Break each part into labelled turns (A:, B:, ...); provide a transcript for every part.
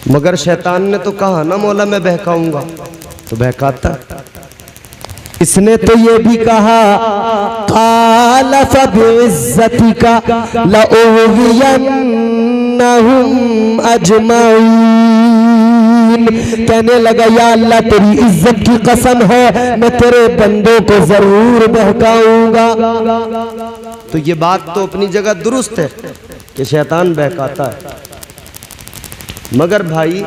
A: मगर शैतान ने तो कहा ना मौला मैं बहकाऊंगा, तो बहकाता।
B: इसने तो ये भी कहा क़ाल फ़बिइज़्ज़तिका लअग़वियन्नहुम अजमईन। कहने लगा या अल्लाह तेरी इज्जत की कसम है मैं तेरे बंदों को जरूर बहकाऊंगा।
A: तो ये बात तो अपनी जगह दुरुस्त है कि शैतान बहकाता है, मगर भाई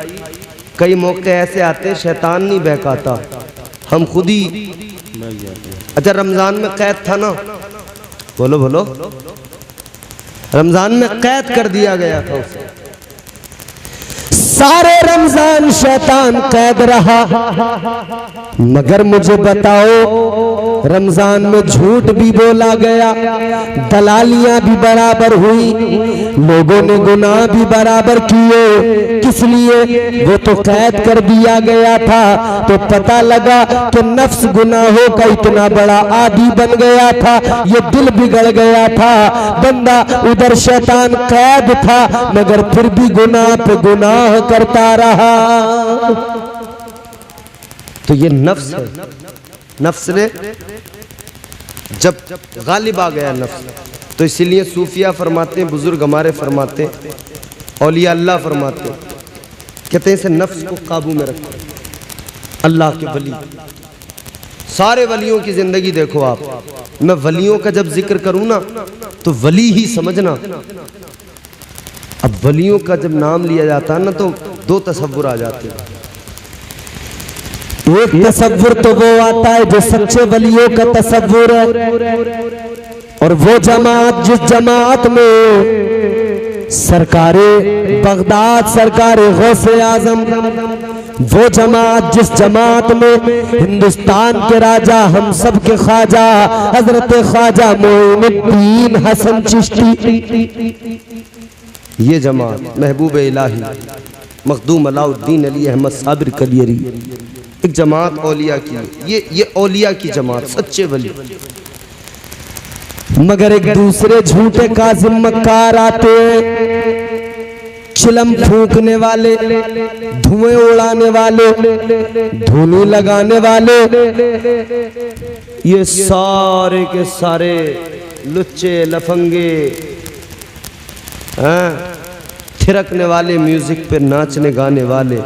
A: कई मौके ऐसे आते हैं शैतान नहीं बहकाता, हम खुद ही। अच्छा रमजान में कैद था ना, बोलो बोलो, रमजान में कैद कर दिया गया था उसे।
B: सारे रमजान शैतान कैद रहा, मगर मुझे बताओ रमजान में झूठ भी बोला गया, दलालियां भी बराबर हुई, लोगों ने गुनाह भी बराबर किए। किस लिए? वो तो कैद कर दिया गया था, तो पता लगा कि नफ्स गुनाहों का इतना बड़ा आदी बन गया था, ये दिल बिगड़ गया था। बंदा उधर शैतान कैद था मगर फिर भी गुनाह पे गुनाह करता रहा।
A: तो ये नफ्स है, नफ्स ने जब गालिब आ गया नफ्स, तो इसीलिए सूफिया फरमाते हैं, बुजुर्ग हमारे फरमाते हैं, औलिया अल्लाह फरमाते हैं, कहते हैं इसे नफ्स को काबू में रखो। अल्लाह के वली, सारे वलियों की जिंदगी देखो आप। मैं वलियों का जब जिक्र करूं ना तो वली ही समझना। अब वलियों का जब नाम लिया जाता है ना तो दो तसव्वुर आ जाते हैं।
B: एक तसव्वुर तो वो आता है जो सच्चे वलियों का तसव्वुर है, और वो जमात जिस जमात में सरकारे बगदाद, सरकारे गौसे आजम, वो जमात जिस जमात में हिंदुस्तान के राजा हम सब के ख्वाजा हजरत ख्वाजा मोइनुद्दीन हसन चिश्ती,
A: ये जमात महबूब इलाही मखदूम अलाउद्दीन अली अहमद साबिर कलियरी, एक जमात औलिया की, ये औलिया की जमात, सच्चे वली।
B: मगर एक दूसरे झूठे काज़िम मक्कार आते हैं, चिलम फूंकने वाले, धुएं उड़ाने वाले, धूनी लगाने वाले,
A: ये सारे के सारे लुच्चे लफंगे, थिरकने वाले, म्यूजिक पे नाचने गाने वाले,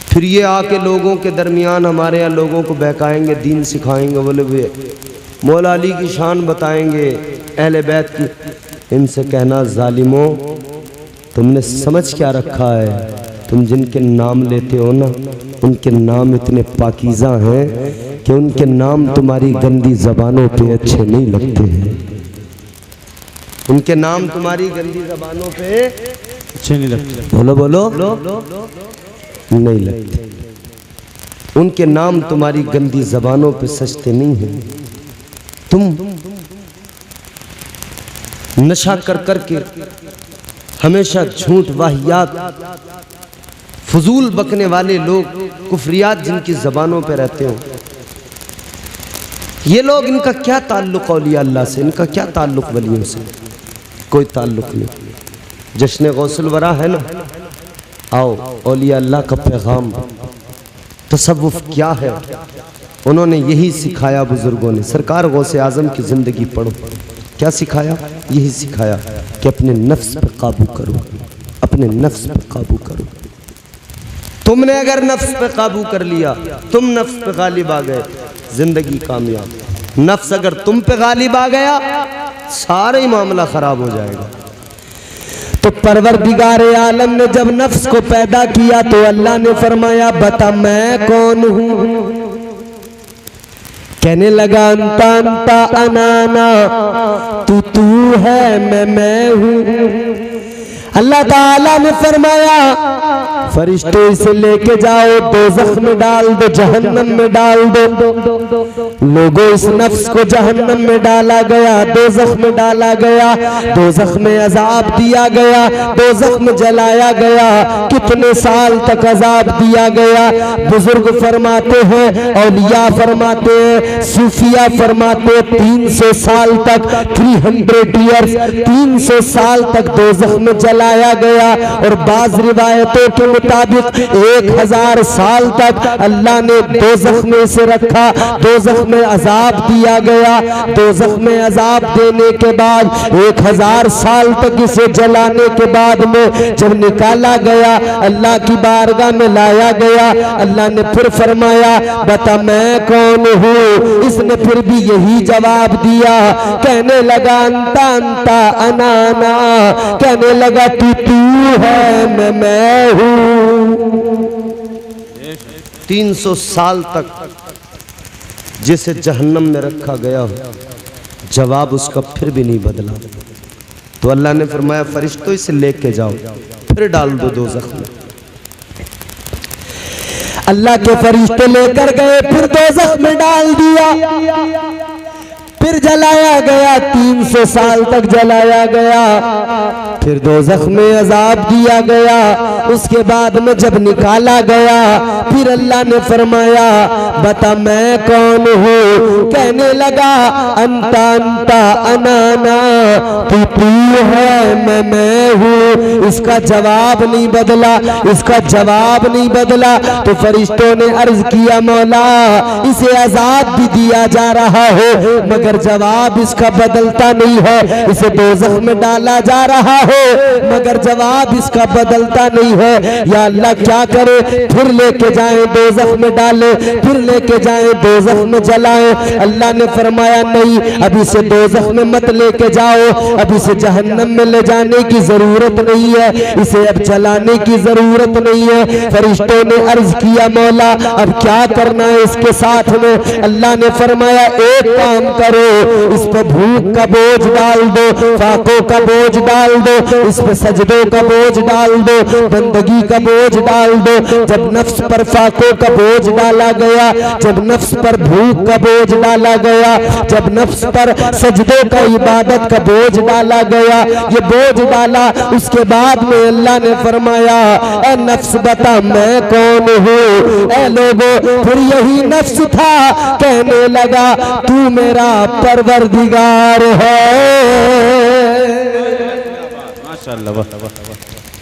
A: फिर ये आके लोगों के दरमियान हमारे यहाँ लोगों को बहकाएंगे, दीन सिखाएंगे, बोले वे मौला अली की शान बताएंगे, अहले बैत की। इनसे कहना जालिमों तुमने समझ क्या रखा है, तुम जिनके नाम लेते हो ना उनके नाम इतने पाकीज़ा हैं कि उनके नाम तुम्हारी गंदी ज़बानों पे अच्छे नहीं लगते हैं। उनके नाम तुम्हारी गंदी ज़बानों पे अच्छे नहीं लगते, बोलो बोलो नहीं लगते। उनके नाम तुम्हारी गंदी ज़बानों पे सजते नहीं हैं। तुम नशा कर कर के हमेशा झूठ वाहियात फजूल बकने वाले लोग, कुफरियात जिनकी ज़बानों पे रहते हो, ये लोग, इनका क्या ताल्लुक़ औलिया अल्लाह से, इनका क्या ताल्लुक़ वलियों से? कोई ताल्लुक़ नहीं। जश्न गौसुल वरा है ना, आओ औलिया अल्लाह का पैगाम, तसव्वुफ़ क्या है, उन्होंने यही सिखाया बुजुर्गों ने। सरकार गौसे आज़म की ज़िंदगी पढ़ो, क्या सिखाया? यही सिखाया कि अपने नफ्स पर काबू करो, अपने नफ्स पर काबू करो। तुमने अगर नफ्स पे काबू कर लिया, तुम नफ्स पे गालिब आ गए, जिंदगी कामयाब। नफ्स अगर तुम पे गालिब आ गया, सारा ही मामला खराब हो जाएगा।
B: तो परवरदिगारे आलम ने जब नफ्स को पैदा किया तो अल्लाह ने फरमाया बता मैं कौन हूँ? कहने लगा अंता अंता अनाना, तू है मैं हूँ। अल्लाह ताला ने फरमाया फरिश्ते इसे लेके जाओ, दोज़ख में डाल दो, जहन्नम में डाल दो। लोगों इस नफ्स को जहन्नम में डाला गया, दोज़ख में डाला गया, दोज़ख में अजाब दिया गया, दोज़ख में जलाया गया। कितने साल तक अजाब दिया गया? बुजुर्ग फरमाते हैं, औलिया फरमाते हैं, सूफिया फरमाते 300 साल तक, 300 ईयर्स, 300 साल तक दोज़ख में जला जलाया गया। और बाज रिवायतों के मुताबिक 1000 साल तक अल्लाह ने दोज़ख में से रखा, दोज़ख में अजाब दिया गया। दोज़ख में अजाब देने के बाद 1000 साल तक इसे जलाने के बाद में जब निकाला गया, अल्लाह की बारगाह में लाया गया, अल्लाह ने फिर फरमाया बता मैं कौन हूँ। इसने फिर भी यही जवाब दिया, कहने लगा अंता अंता अनाना, कहने लगा तू है मैं हूँ।
A: 300 साल तक जिसे जहन्नम में रखा गया हो, जवाब उसका फिर भी नहीं बदला। तो अल्लाह ने फरमाया फरिश्तों इसे लेके जाओ, फिर डाल दो दोज़ख में।
B: अल्लाह के फरिश्ते लेकर गए, फिर दोज़ख में डाल दिया, फिर जलाया गया, 300 साल तक जलाया गया, फिर दोज़ख में अजाब दिया गया। उसके बाद में जब निकाला गया, फिर अल्लाह ने फरमाया बता मैं कौन हूँ। कहने लगा अंता अंता अनाना, तू है मैं हूँ। इसका जवाब नहीं बदला, इसका जवाब नहीं बदला। तो फरिश्तों ने अर्ज किया मौला इसे अजाब भी दिया जा रहा हो मगर जवाब इसका बदलता नहीं है, इसे दोज़ख में डाला जा रहा हो मगर जवाब इसका बदलता नहीं है। या अल्लाह क्या करे, फिर लेके जाएं दोज़ख में डाले, फिर लेके जाएं दोज़ख में जलाएं। अल्लाह ने फरमाया नहीं, अब इसे दोज़ख में मत लेके जाओ, अब इसे जहन्नम में ले जाने की जरूरत नहीं है, इसे अब जलाने की जरूरत नहीं है। फरिश्तों ने अर्ज किया मौला अब क्या करना है इसके साथ में। अल्लाह ने फरमाया एक काम करो, इस पर भूख का बोझ डाल दो, फाकों का बोझ डाल दो, इस पर सजदों का बोझ डाल दो, बंदगी का बोझ डाल दो। जब नफ्स पर फाकों का बोझ डाला गया, जब नफ्स पर भूख का बोझ डाला गया, जब नफ्स पर सजदों का इबादत का बोझ डाला गया, ये बोझ डाला, उसके बाद में अल्लाह ने फरमाया ए नफ्स बता मैं कौन हूँ। ए लोगों फिर यही नफ्स था, कहने लगा तू मेरा परवरदिगार है।
A: माशाअल्लाह।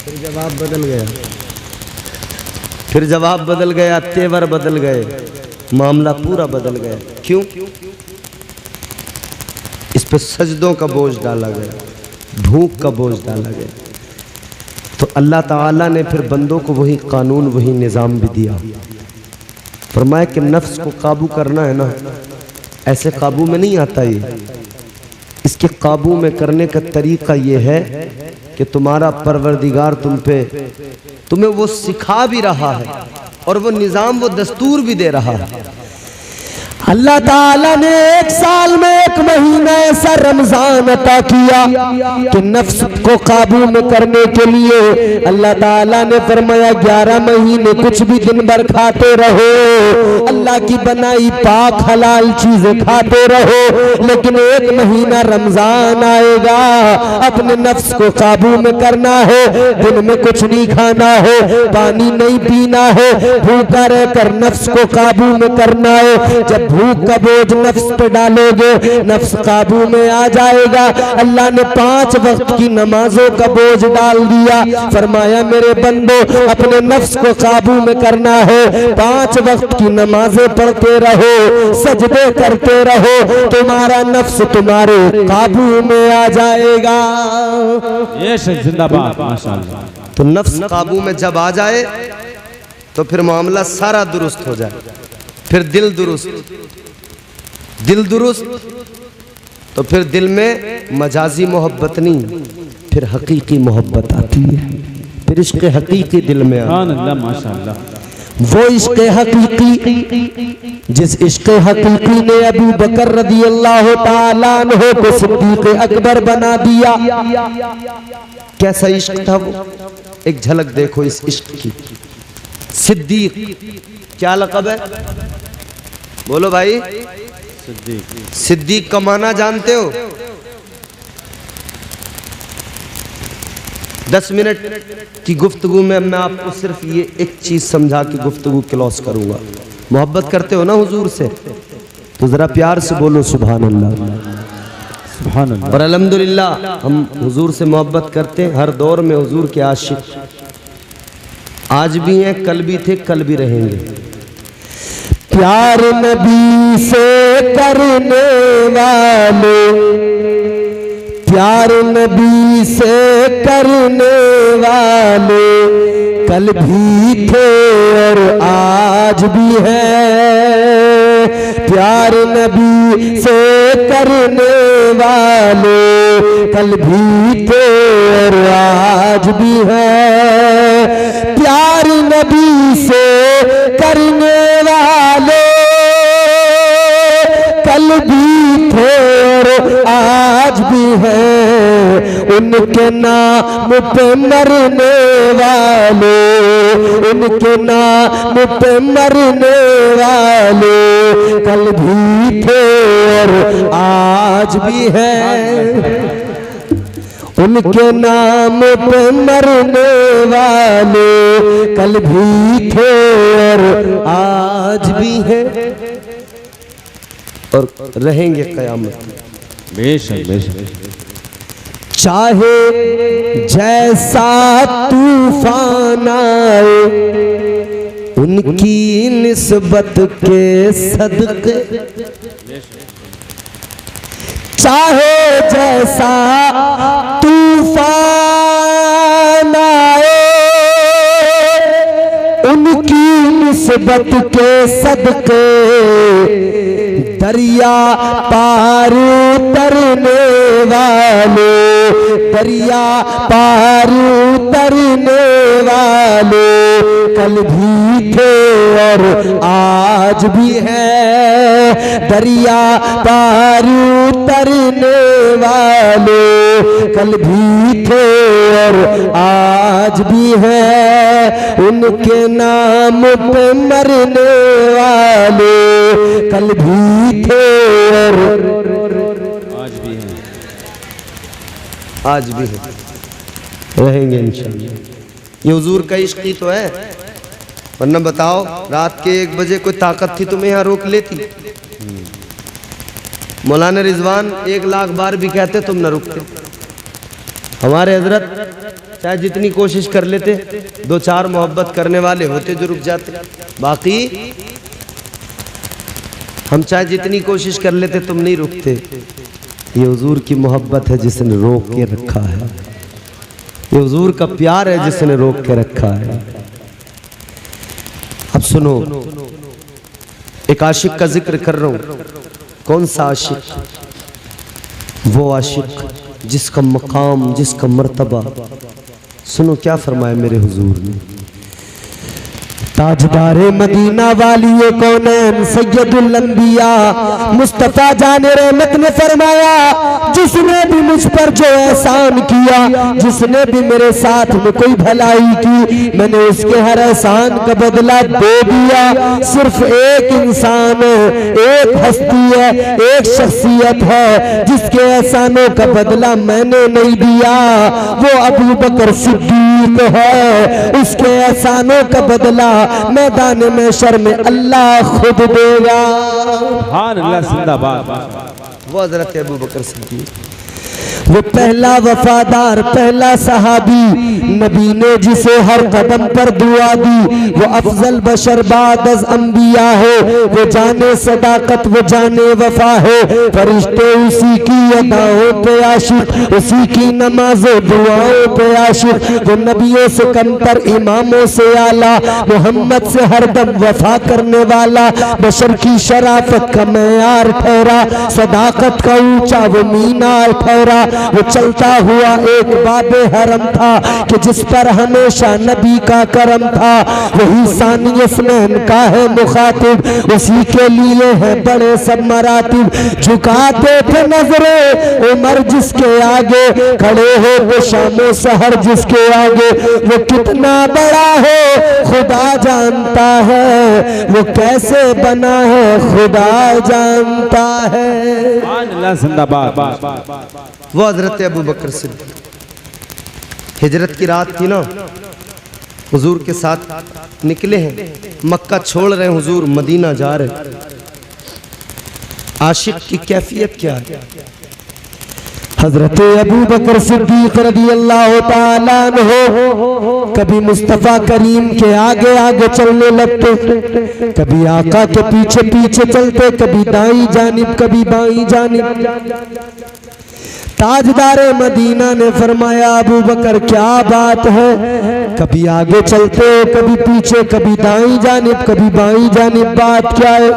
A: फिर जवाब बदल गया, फिर जवाब बदल गया, तेवर बदल गए, मामला पूरा बदल गया। क्यों? इस पे सजदों का बोझ डाला गया, भूख का बोझ डाला गया। तो अल्लाह ताला ने फिर बंदों को वही कानून वही निज़ाम भी दिया। फरमाया कि नफ्स को काबू करना है ना, ऐसे काबू में नहीं आता ये, इसके काबू में करने का तरीका ये है कि तुम्हारा परवरदिगार तुम्हें वो सिखा भी रहा है और वो निज़ाम वो दस्तूर भी दे रहा है।
B: अल्लाह ताला ने 1 साल में 1 महीना ऐसा रमजान अता किया कि नफ्स को काबू में करने के लिए अल्लाह ताला ने फरमाया 11 महीने कुछ भी दिन भर खाते रहो, अल्लाह की बनाई पाक हलाल चीजें खाते रहो, लेकिन 1 महीना रमजान आएगा, अपने नफ्स को काबू में करना है, दिन में कुछ नहीं खाना है, पानी नहीं पीना है, भूखा रहकर नफ्स को काबू में करना है। जब भूख का बोझ नफ्स पे डालोगे, नफ्स काबू में आ जाएगा। अल्लाह ने 5 वक्त की नमाजों का बोझ डाल दिया। फरमाया मेरे बंदो अपने नफ्स को काबू में करना है, 5 वक्त की नमाजें पढ़ते रहो, सजदे करते रहो, तुम्हारा नफ्स तुम्हारे काबू में आ जाएगा।
C: ये जिंदाबाद माशाअल्लाह।
A: तो नफ्स काबू में जब आ जाए तो फिर मामला सारा दुरुस्त हो जाए। फिर दिल दुरुस्त, दिल दुरुस्त तो फिर दिल में मजाजी मोहब्बत नहीं, फिर हकीकी मोहब्बत आती है, फिर इश्क़ हकीकी दिल में आता है।
C: माशाअल्लाह।
B: वो इश्क़ हकीकी जिस इश्क़ हकीकी ने अबू बकर रज़ी अल्लाह ताला अन्हु को सिद्दीक़ अकबर बना दिया।
A: कैसा इश्क था वो, एक झलक देखो इस इश्क की। सिद्दीक क्या लक़ब है, बोलो भाई। सिद्दीक का माना जानते हो? 10 मिनट की गुफ्तगू में मैं आपको सिर्फ ये एक चीज समझा के गुफ्तगू क्लोज करूंगा। मोहब्बत करते हो ना हुजूर से, तो जरा प्यार से बोलो सुभान अल्लाह।
C: सुभान अल्लाह।
A: और अल्हम्दुलिल्लाह हम हुजूर से मोहब्बत करते हैं, हर दौर में हुजूर के आशिक आज भी हैं, कल भी थे, कल भी रहेंगे।
B: प्यार नबी से करने वाले, प्यार नबी से करने वाले कल भी थे और आज भी है। प्यार नबी से करने वाले कल भी थे और आज भी है। प्यार नबी से करने वाले कल भी थे और आज भी है। उनके नाम पे मरने वाले, उनके नाम पे मरने वाले कल भी थे और आज भी है। उनके नाम पे मरने वाले कल भी थे और आज भी है
A: और रहेंगे क़यामत में।
C: बेशक बेशक।
B: चाहे जैसा तूफान आए उनकी निस्बत के सदके, चाहे जैसा तूफान आए उनकी निस्बत के सदके दरिया पार उतरने वाले, दरिया पार उतरने वाले कल भी थे और आज भी है। दरिया पार उतरने वाले कल भी थे और आज भी है। उनके नाम पे मरने वाले कल भी थे और
C: आज भी हैं,
A: आज भी है, रहेंगे इंशाअल्लाह। ये हुजूर का इश्क ही तो है, वरना बताओ रात के 1 बजे कोई ताकत थी तुम्हें यहाँ रोक लेती? मौलाना रिजवान 1 लाख बार भी कहते तुम न रुकते। हमारे हजरत चाहे जितनी कोशिश कर लेते, 2-4 मोहब्बत करने वाले होते जो रुक जाते, बाकी हम चाहे जितनी कोशिश कर लेते तुम नहीं रुकते। ये हुजूर की मोहब्बत है जिसने रोक के रखा है, ये हुजूर का प्यार है जिसने रोक के रखा है। अब सुनो, एक आशिक का जिक्र कर रहा हूं। कौन सा आशिक? वो आशिक जिसका मकाम, जिसका मर्तबा, सुनो क्या फरमाया मेरे हुजूर ने।
B: ताजदारे मदीना वाली कौनैन सैयदुल अंबिया मुस्तफा जाने रहमत ने फरमाया, जिसने भी मुझ पर जो एहसान किया, जिसने भी मेरे साथ में कोई भलाई की, मैंने उसके हर एहसान का बदला दे दिया। सिर्फ एक इंसान है, एक हस्ती है, एक शख्सियत है जिसके एहसानों का बदला मैंने नहीं दिया, वो अबू बकर सिद्दीक है। उसके एहसानों का बदला मैदान में शर में अल्लाह खुद देगा।
C: सुभान अल्लाह, जिंदाबाद।
A: वो हजरत अबू बकर सिद्दीक,
B: वो पहला वफादार, पहला सहाबी, नबी ने जिसे हर कदम पर दुआ दी। वो अफजल बशर बाद अज़ अंबिया है, वो जाने सदाकत, वो जाने वफा है। फरिश्ते उसी की अदाओं पे आशिक, उसी की नमाज़ों दुआओं पे आशिक। वो नबियों से कमतर, इमामों से आला, मोहम्मद से हरदम वफा करने वाला, बशर की शराफत का मेयार ठहरा, सदाकत का ऊंचा वो मीनार ठहरा। वो चलता हुआ एक बाबे हरम था कि जिस पर हमेशा नबी का करम था। वही सानी इसनैन का है मुखातिब, उसी के लिए है बड़े सब मरातिब। झुकाते थे नजरे उमर जिसके आगे, खड़े हो वो शामो सहर जिसके आगे। वो कितना बड़ा है खुदा जानता है, वो कैसे बना है खुदा जानता है।
C: सुभान अल्लाह, जिंदाबाद।
A: वो हजरत अबू बकर सिद्दीक। हिजरत की रात थी ना, हुजूर के साथ निकले हैं, मक्का छोड़ रहे हैं, हुजूर मदीना जा रहे हैं। आशिक की कैफियत क्या है?
B: हजरत अबू बकर सिद्दीक रज़ी अल्लाह ताला अन्हु कभी मुस्तफ़ा करीम के आगे आगे चलने लगते, कभी आका के पीछे पीछे चलते, कभी दाईं जानिब कभी बाईं जानिब। ताजदारे मदीना ने फरमाया अबू बकर क्या बात है, कभी आगे चलते हो कभी पीछे, कभी दाईं जानिब कभी बाईं जानिब, बात क्या है।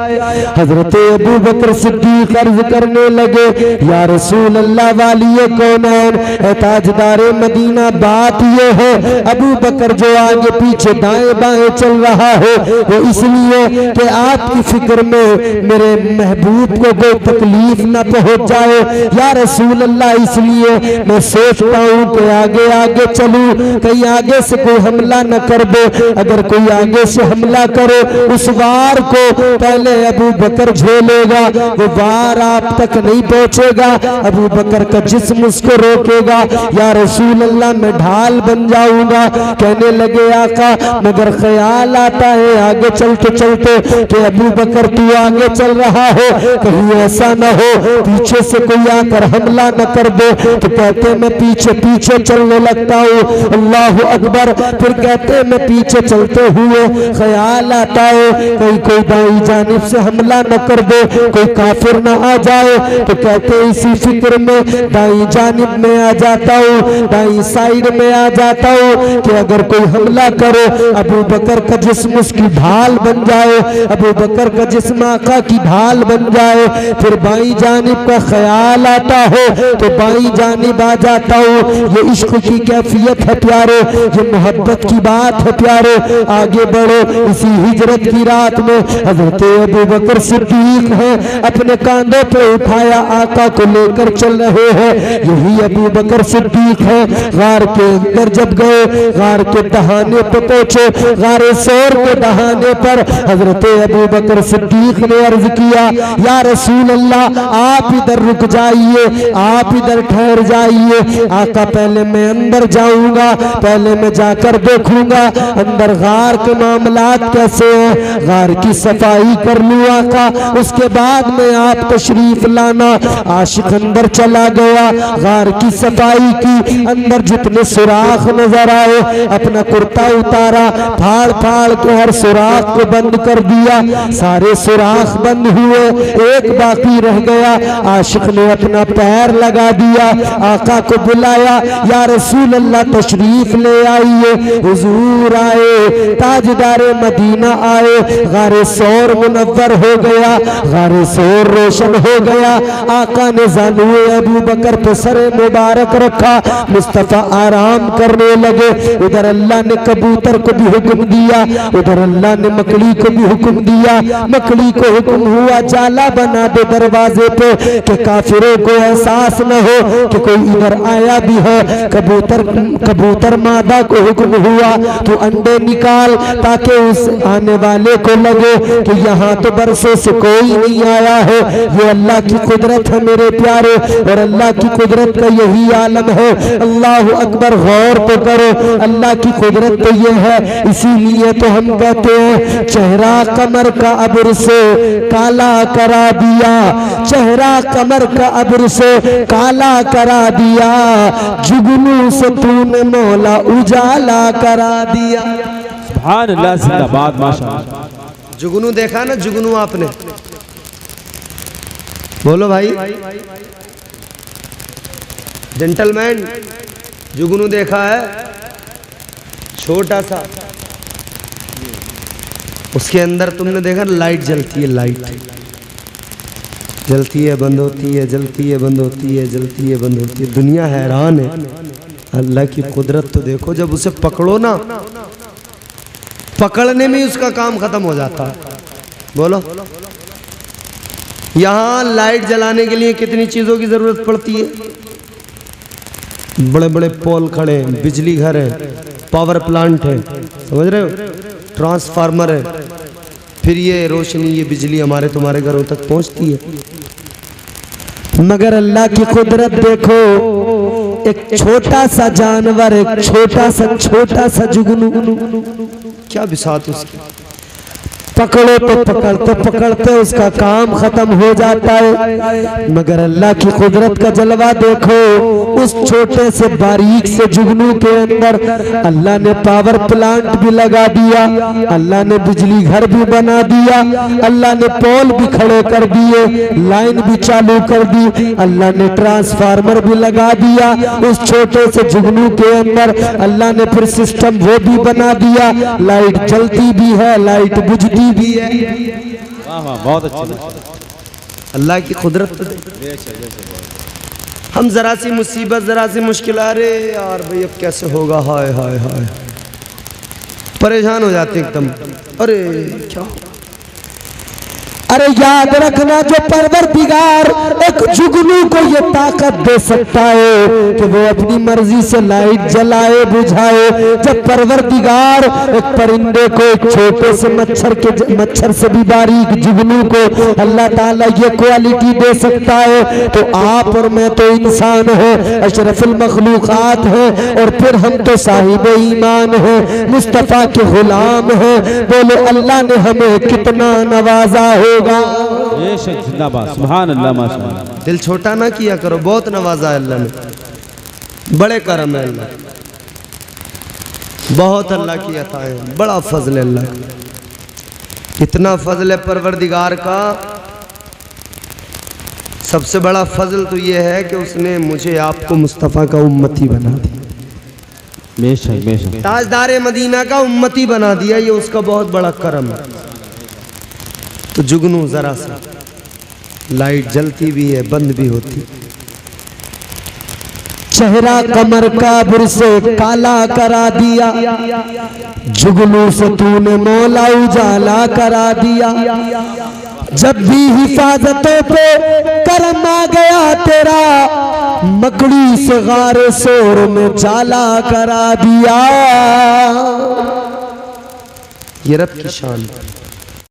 B: हजरत अबू बकर सिद्दीक अर्ज करने लगे या रसूल अल्लाह वालिए कौनैन, ताजदारे मदीना बात ये है अबू बकर जो आगे पीछे दाएं बाएं चल रहा है वो इसलिए कि आपकी फिक्र में मेरे महबूब को कोई तकलीफ न पहुंच जाए। या रसूल अल्लाह इसलिए मैं सोचता हूँ कि आगे आगे चलूं, कहीं आगे से कोई हमला न कर दे, अगर कोई आगे से हमला करे उस वार को पहले अबू बकर झेलेगा, वो वार आप तक नहीं पहुंचेगा, अबू बकर का जिस्म उसको रोकेगा। या रसूल अल्लाह मैं ढाल बन जाऊंगा। कहने लगे आका मगर ख्याल आता है आगे चलते चलते कि अबू बकर तू आगे चल रहा हो, कहीं ऐसा न हो पीछे से कोई आकर हमला न कर दे। तो कहते मैं पीछे पीछे चलने लगता हूँ, अल्लाह अकबर। फिर कहते मैं पीछे चलते हुए ख्याल आता है कहीं कोई दाईं जानिब से हमला न कर दे, कोई काफिर न आ जाए। तो कहते इसी फिक्र में दाईं जानिब में आ जाता हूँ, दाईं साइड में आ जाता हूँ कि अगर कोई हमला करे अबू बकर का जिस्म उसकी ढाल बन जाए, अबू बकर का जिस्म आका की ढाल बन जाए। फिर बाईं जानिब का ख्याल आता हो तो बाईं जानिब आ जाता हूँ। ये इश्क की कैफियत है प्यारे, ये मोहब्बत की बात है प्यारे। आगे बढ़ो, इसी हिजरत की रात में हजरत अबू बकर सिद्दीक है अपने कांधों पे उठाया आका को लेकर चल रहे हैं। यही अबू बकर सिद्दीक है। गार के अंदर जब गए, गार के दहाने पे पहुंचे, गारे सौर के दहाने पर हजरत अबू बकर सिद्दीक ने अर्ज किया या रसूल अल्लाह आप इधर रुक जाइए, आप इधर ठहर जाइए। आका पहले मैं अंदर जाऊंगा, पहले मैं जाकर देखूंगा अंदर गार के मामलात कैसे हैं, गार की सफाई कर लूं आका, उसके बाद में आप तशरीफ लाना। आशिक अंदर चला गया, गार की सफाई की, अंदर जितने सुराख नजर आए अपना कुर्ता उतारा, फाड़ फाड़ के हर सुराख को बंद कर दिया। सारे सुराख बंद हुए, एक बाकी रह गया। आशिक ने अपना पैर लगा दिया, आका को बुलाया या रसूल अल्लाह तशरीफ ले आइए। हुजूर आए, ताजदारे मदीना आए, गारे सौर मुनव्वर हो गया, गारे सौर रोशन हो गया। आका ने ज़ानुए अबू बकर पे सरे मुबारक रखा, मुस्तफ़ा आराम करने लगे। उधर अल्लाह ने कबूतर को भी हुक्म दिया, उधर अल्लाह ने मकड़ी को भी हुक्म दिया। मकड़ी को हुक्म हुआ जाला बना दे दरवाजे पे कि काफिरों को एहसास न हो कि कोई इधर आया भी है। कबूतर मादा को हुक्म हुआ तो अंडे निकाल ताकि उस आने वाले को लगे कि यहाँ तो बरसों से कोई नहीं आया है। ये अल्लाह की कुदरत है मेरे प्यारे, और अल्लाह की कुदरत का यही आलम है। अल्लाह अकबर, गौर तो करो, अल्लाह की कुदरत तो ये है। इसीलिए तो हम कहते हैं चेहरा कमर का अब्र से काला करा दिया, चेहरा कमर का अब्र से काला करा दिया, जुगनू से तूने मौला उजाला करा दिया।
C: सुभान अल्लाह, जिंदाबाद, माशाअल्लाह।
A: जुगनू देखा ना, जुगनू आपने बोलो भाई, जेंटलमैन जुगनू देखा है? छोटा सा, उसके अंदर तुमने देखा लाइट जलती है, लाइट जलती है बंद होती है, जलती है बंद होती है, जलती है बंद होती है। दुनिया हैरान है, अल्लाह की कुदरत तो देखो। जब उसे पकड़ो ना, पकड़ने में उसका काम खत्म हो जाता है। बोलो, यहाँ लाइट जलाने के लिए कितनी चीजों की जरूरत पड़ती है? बड़े बड़े पोल खड़े हैं, बिजली घर है, पावर प्लांट है, समझ रहे हो, ट्रांसफार्मर है, फिर ये रोशनी, ये बिजली हमारे तुम्हारे घरों तक पहुंचती है।
B: मगर अल्लाह की कुदरत देखो, एक छोटा सा जानवर, एक छोटा सा जुगनू,
A: क्या बिसात उसकी,
B: पकड़ो तो पकड़ते पकड़ते उसका काम खत्म हो जाता है। मगर अल्लाह की कुदरत का जलवा देखो, उस छोटे से बारीक से जुगनू के अंदर अल्लाह ने पावर प्लांट भी लगा दिया, अल्लाह ने बिजली घर भी बना दिया, अल्लाह ने पोल भी खड़े कर दिए, लाइन भी चालू कर दी, अल्लाह ने ट्रांसफार्मर भी लगा दिया। उस छोटे से जुगनू के अंदर अल्लाह ने फिर सिस्टम वो भी बना दिया, लाइट जलती भी है, लाइट बुझती भी है।
C: वाह वाह, बहुत अच्छी।
A: अल्लाह की कुदरत। हम जरा सी मुसीबत, जरा सी मुश्किल, अरे यार भाई अब कैसे होगा, हाय हाय हाय, परेशान हो जाते एकदम। अरे क्या,
B: अरे याद रखना, जो परवरदिगार एक जुगनू को ये ताकत दे सकता है कि वो अपनी मर्जी से लाइट जलाए बुझाए, जब परवरदिगार एक परिंदे को, एक छोटे से मच्छर से भी बारीक जुगनू को अल्लाह ताला ये क्वालिटी दे सकता है, तो आप और मैं तो इंसान है, अशरफुल मखलूकात है, और फिर हम तो साहिब ईमान है, मुस्तफ़ा के गुलाम है। बोलो अल्लाह ने हमें कितना नवाजा होगा।
C: जिंदाबाद, सुभान अल्लाह, माशाअल्लाह।
A: दिल छोटा ना किया करो, बहुत नवाजा है अल्लाह ने, बड़े करम है अल्लाह, बहुत अल्लाह की अता है, बड़ा फजल है अल्लाह का। इतना फजल है परवरदिगार का, सबसे बड़ा फजल तो ये है कि उसने मुझे आपको मुस्तफ़ा का उम्मती बना दिया,
C: बेशक बेशक,
A: ताजदार मदीना का उम्मती बना दिया, ये उसका बहुत बड़ा करम है। तो जुगनू जरा सा, लाइट जलती भी है, बंद भी होती,
B: चेहरा कमर काबुर से काला करा दिया, जुगनू से तूने मौला उजाला करा दिया। जब भी हिफाजतों पे करम आ गया तेरा, मकड़ी से गारे शोर में जाला करा दिया।
A: ये रब की शान।